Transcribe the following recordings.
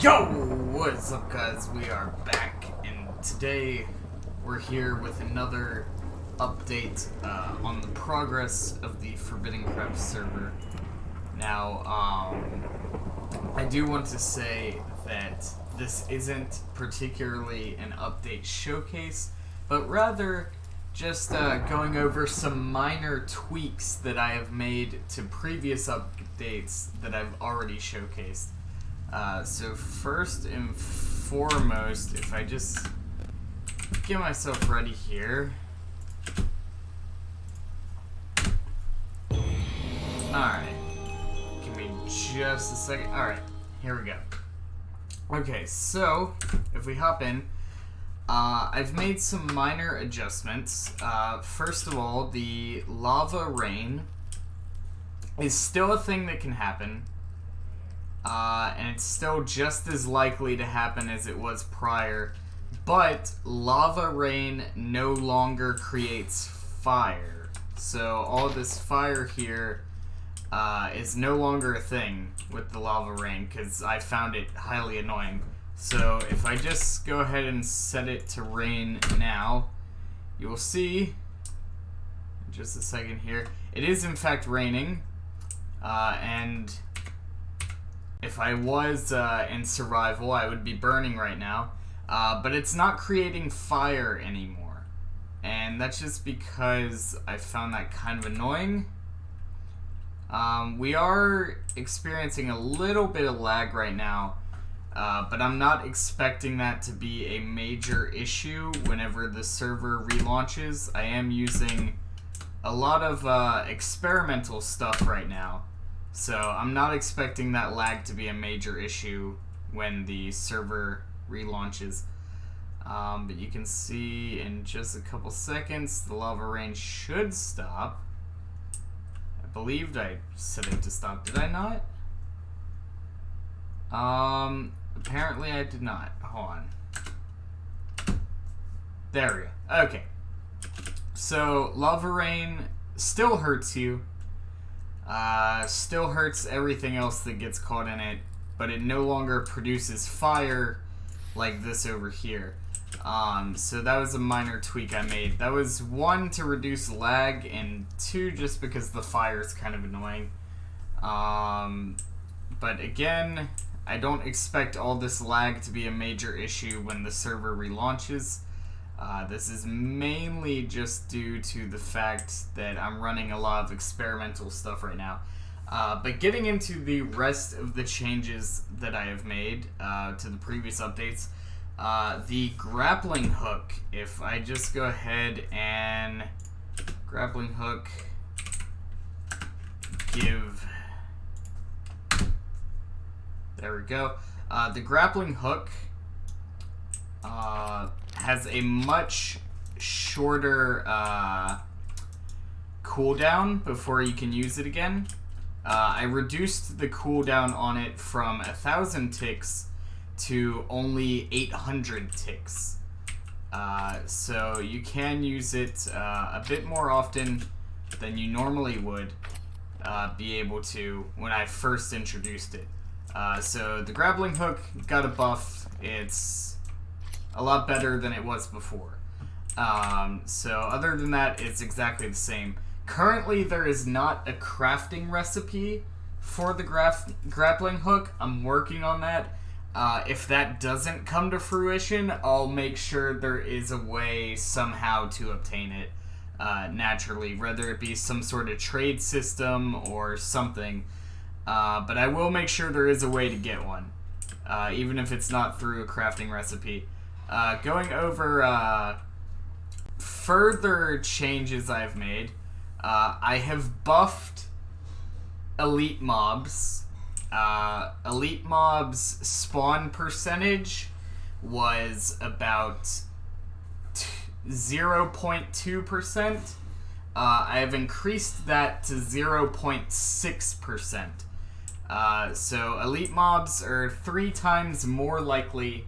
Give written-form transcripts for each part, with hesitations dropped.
Yo, what's up guys? We are back, and today we're here with another update on the progress of the forbiddencraft server. Now, I do want to say that this isn't particularly an update showcase, but rather just going over some minor tweaks that I have made to previous updates that I've already showcased. So first and foremost, if I just get myself ready here. Alright. Give me just a second. Alright, here we go. Okay, so if we hop in, I've made some minor adjustments. First of all, the lava rain is still a thing that can happen. And it's still just as likely to happen as it was prior, but lava rain no longer creates fire. So all this fire here is no longer a thing with the lava rain, because I found it highly annoying. So if I just go ahead and set it to rain now, you will see in just a second here, it is in fact raining, and if I was in survival, I would be burning right now, but it's not creating fire anymore, and that's just because I found that kind of annoying. We are experiencing a little bit of lag right now, but I'm not expecting that to be a major issue whenever the server relaunches. I am using a lot of experimental stuff right now, so I'm not expecting that lag to be a major issue when the server relaunches. But you can see in just a couple seconds the lava rain should stop. I believed I set it to stop. Did I not? Apparently I did not. Hold on. There we go. Okay. So lava rain still hurts you. Still hurts everything else that gets caught in it, but it no longer produces fire like this over here. So that was a minor tweak I made. That was one, to reduce lag, and two, just because the fire is kind of annoying. But again, I don't expect all this lag to be a major issue when the server relaunches. This is mainly just due to the fact that I'm running a lot of experimental stuff right now. But getting into the rest of the changes that I have made to the previous updates, the grappling hook, if I just go ahead and grappling hook give, there we go. The grappling hook has a much shorter cooldown before you can use it again. I reduced the cooldown on it from 1,000 ticks to only 800 ticks. So you can use it a bit more often than you normally would be able to when I first introduced it. So the grappling hook got a buff. It's a lot better than it was before. So other than that, it's exactly the same. Currently, there is not a crafting recipe for the grappling hook. I'm working on that. If that doesn't come to fruition, I'll make sure there is a way somehow to obtain it naturally, whether it be some sort of trade system or something. But I will make sure there is a way to get one, even if it's not through a crafting recipe. Going over further changes I've made, I have buffed elite mobs. Elite mobs spawn percentage was about 0.2%. I have increased that to 0.6%. So elite mobs are 3 times more likely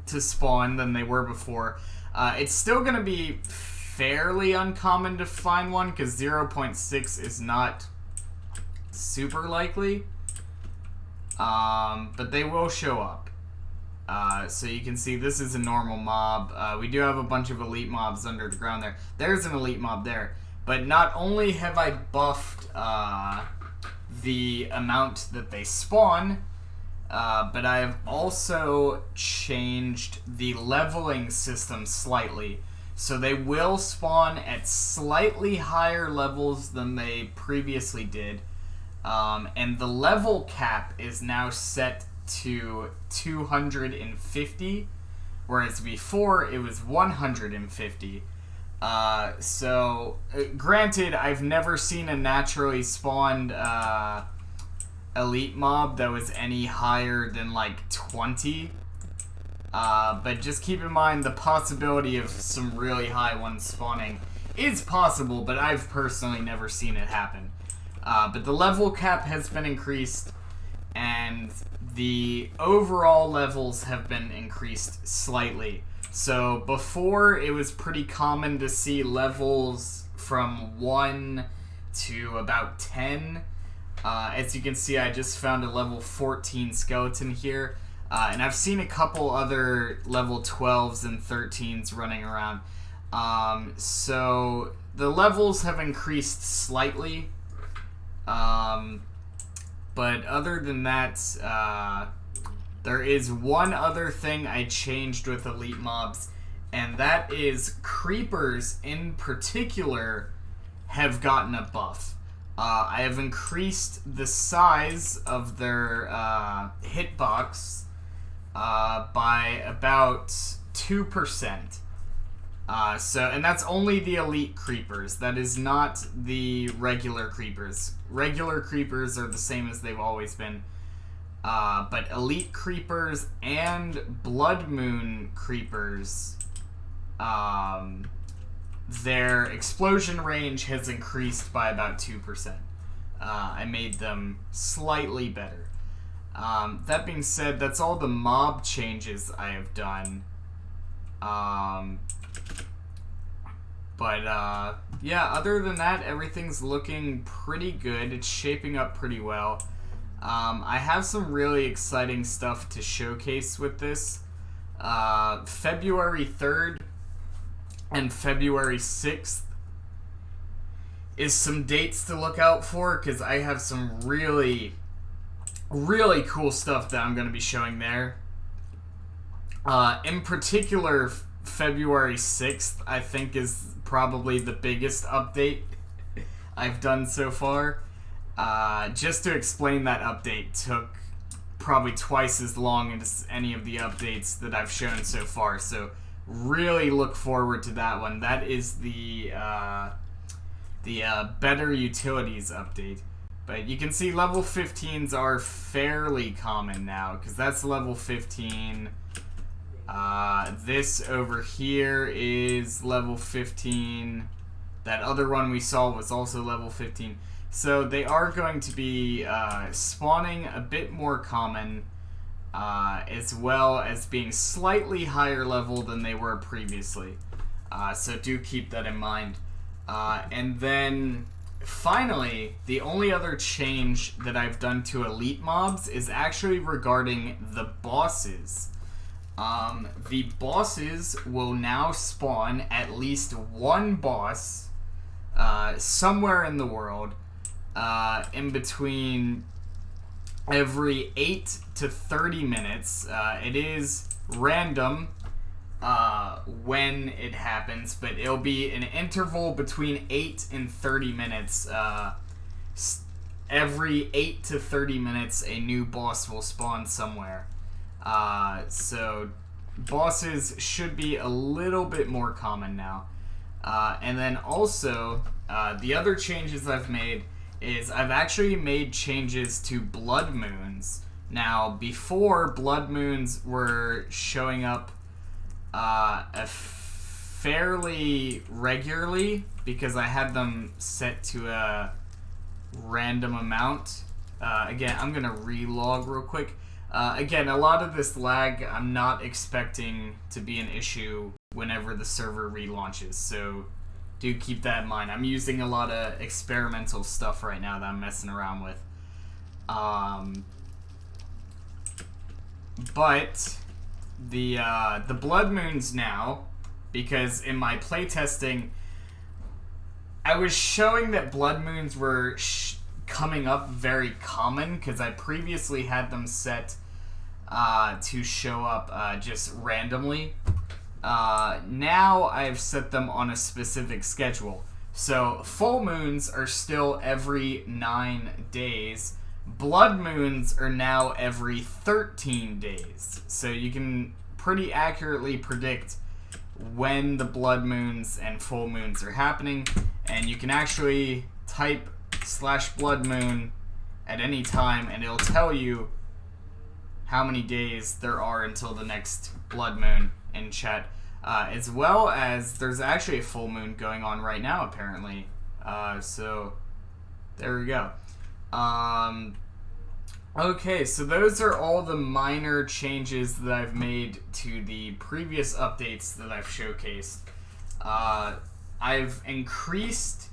to spawn than they were before. It's still going to be fairly uncommon to find one, because 0.6 is not super likely. but they will show up. So you can see this is a normal mob. We do have a bunch of elite mobs under the ground there. There's an elite mob there. But not only have I buffed the amount that they spawn, but I have also changed the leveling system slightly. So they will spawn at slightly higher levels than they previously did. And the level cap is now set to 250, whereas before it was 150. Granted, I've never seen a naturally spawned elite mob that was any higher than like 20. But just keep in mind the possibility of some really high ones spawning is possible, but I've personally never seen it happen. But the level cap has been increased, and the overall levels have been increased slightly. So before, it was pretty common to see levels from 1 to about 10. As you can see, I just found a level 14 skeleton here. And I've seen a couple other level 12s and 13s running around. So the levels have increased slightly. But other than that, there is one other thing I changed with elite mobs, and that is creepers in particular have gotten a buff. I have increased the size of their hitbox by about 2%. And that's only the elite creepers. That is not the regular creepers. Regular creepers are the same as they've always been. But elite creepers and blood moon creepers, their explosion range has increased by about 2%. I made them slightly better. That being said, that's all the mob changes I have done. Yeah, other than that, everything's looking pretty good. It's shaping up pretty well. I have some really exciting stuff to showcase with this. February 3rd and February 6th is some dates to look out for, because I have some really cool stuff that I'm going to be showing there. In particular, February 6th, I think, is probably the biggest update I've done so far. Just to explain that update took probably twice as long as any of the updates that I've shown so far, so really look forward to that one. That is the Better Utilities update. But you can see level 15s are fairly common now, because that's level 15. This over here is level 15. That other one we saw was also level 15. So they are going to be spawning a bit more common, as well as being slightly higher level than they were previously. So do keep that in mind. And then finally, the only other change that I've done to elite mobs is actually regarding the bosses. The bosses will now spawn at least one boss somewhere in the world in between every 8 to 30 minutes. It is random when it happens, but it'll be an interval between 8 and 30 minutes. Every 8 to 30 minutes, a new boss will spawn somewhere. So bosses should be a little bit more common now. And then also, the other changes I've made is I've actually made changes to blood moons. Now, before, blood moons were showing up fairly regularly because I had them set to a random amount. Again, I'm going to relog real quick. Again, a lot of this lag I'm not expecting to be an issue whenever the server relaunches, so do keep that in mind. I'm using a lot of experimental stuff right now that I'm messing around with. But the blood moons now, because in my playtesting, I was showing that blood moons were coming up very common, because I previously had them set to show up just randomly. Now I've set them on a specific schedule. So full moons are still every 9 days. Blood moons are now every 13 days. So you can pretty accurately predict when the blood moons and full moons are happening. And you can actually type /blood moon at any time and it'll tell you how many days there are until the next blood moon in chat. As well as there's actually a full moon going on right now, apparently. So there we go. Okay, so those are all the minor changes that I've made to the previous updates that I've showcased. I've increased...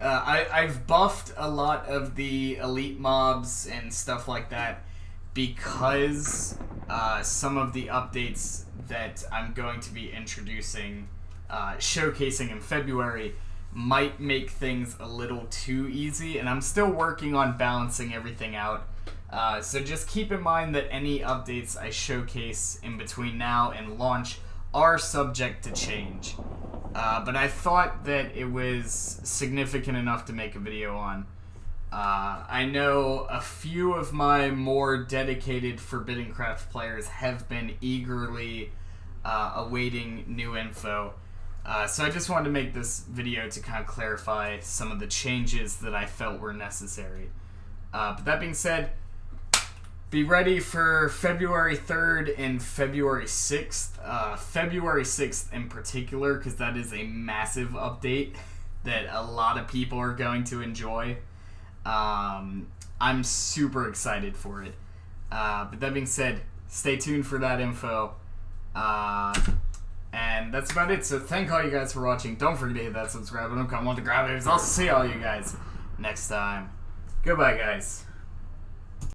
I've buffed a lot of the elite mobs and stuff like that because some of the updates that I'm going to be introducing, showcasing in February, might make things a little too easy, and I'm still working on balancing everything out. So just keep in mind that any updates I showcase in between now and launch are subject to change. But I thought that it was significant enough to make a video on. I know a few of my more dedicated forbiddencraft players have been eagerly awaiting new info. So I just wanted to make this video to kind of clarify some of the changes that I felt were necessary. But that being said, be ready for February 3rd and February 6th. February 6th in particular, because that is a massive update that a lot of people are going to enjoy. I'm super excited for it. But that being said, stay tuned for that info. And that's about it. So thank all you guys for watching. Don't forget to hit that subscribe button. Come on to grab it. I'll see all you guys next time. Goodbye, guys.